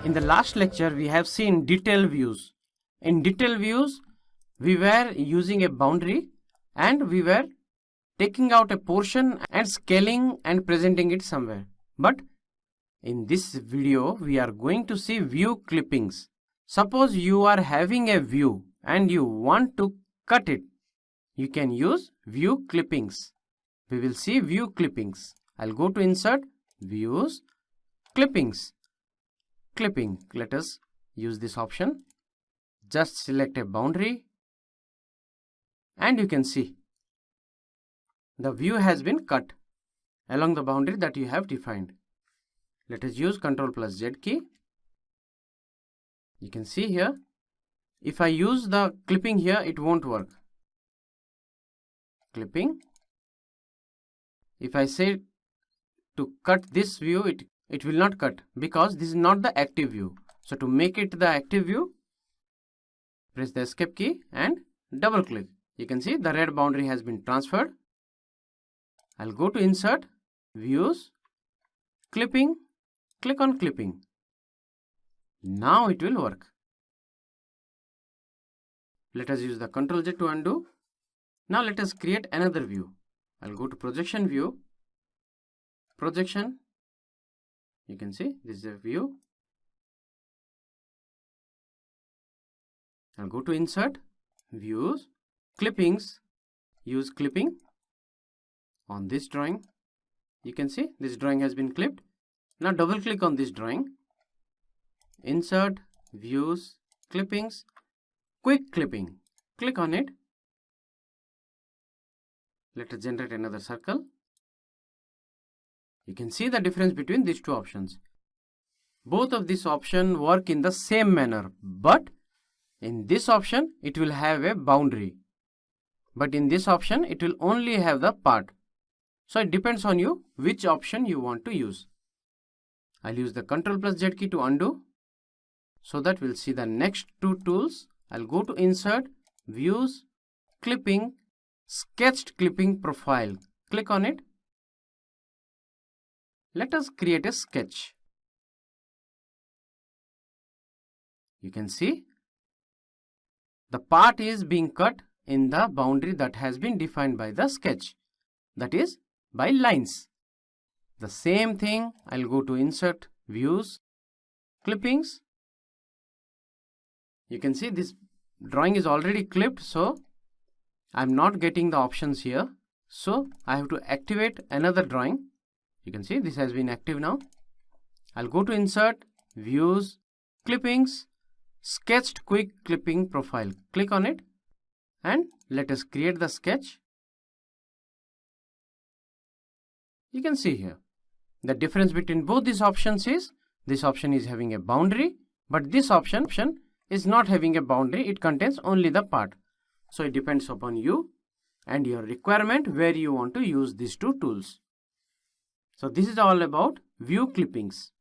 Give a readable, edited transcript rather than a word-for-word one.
In the last lecture, we have seen detail views. In detail views, we were using a boundary and we were taking out a portion and scaling and presenting it somewhere. But in this video, we are going to see view clippings. Suppose you are having a view and you want to cut it. You can use view clippings. We will see view clippings. I'll go to insert, views, clippings. Clipping. Let us use this option. Just select a boundary and you can see the view has been cut along the boundary that you have defined. Let us use Ctrl+Z key. You can see here, if I use the clipping here, it won't work. Clipping. If I say to cut this view, it will not cut because this is not the active view. So to make it the active view, press the escape key and double click. You can see the red boundary has been transferred. I'll go to insert, views, clipping, click on clipping. Now it will work. Let us use the Ctrl+Z to undo. Now let us create another view. I'll go to projection view, projection. You can see this is a view. I'll go to insert, views, clippings, use clipping. On this drawing, you can see this drawing has been clipped. Now double click on this drawing, insert, views, clippings, quick clipping. Click on it. Let us generate another circle. You can see the difference between these two options. Both of these options work in the same manner, but in this option it will have a boundary, but in this option it will only have the part. So it depends on you which option you want to use. I'll use the Ctrl+Z key to undo so that we'll see the next two tools. I'll go to insert, views, clipping, sketched clipping profile. Click on it. Let us create a sketch. You can see the part is being cut in the boundary that has been defined by the sketch, that is by lines. The same thing, I'll go to insert, views, clippings. You can see this drawing is already clipped, so I'm not getting the options here. So I have to activate another drawing. You can see this has been active now. I'll go to insert, views, clippings, sketched quick clipping profile. Click on it and let us create the sketch. You can see here the difference between both these options is this option is having a boundary, but this option is not having a boundary. It contains only the part. So it depends upon you and your requirement where you want to use these two tools. So this is all about view clippings.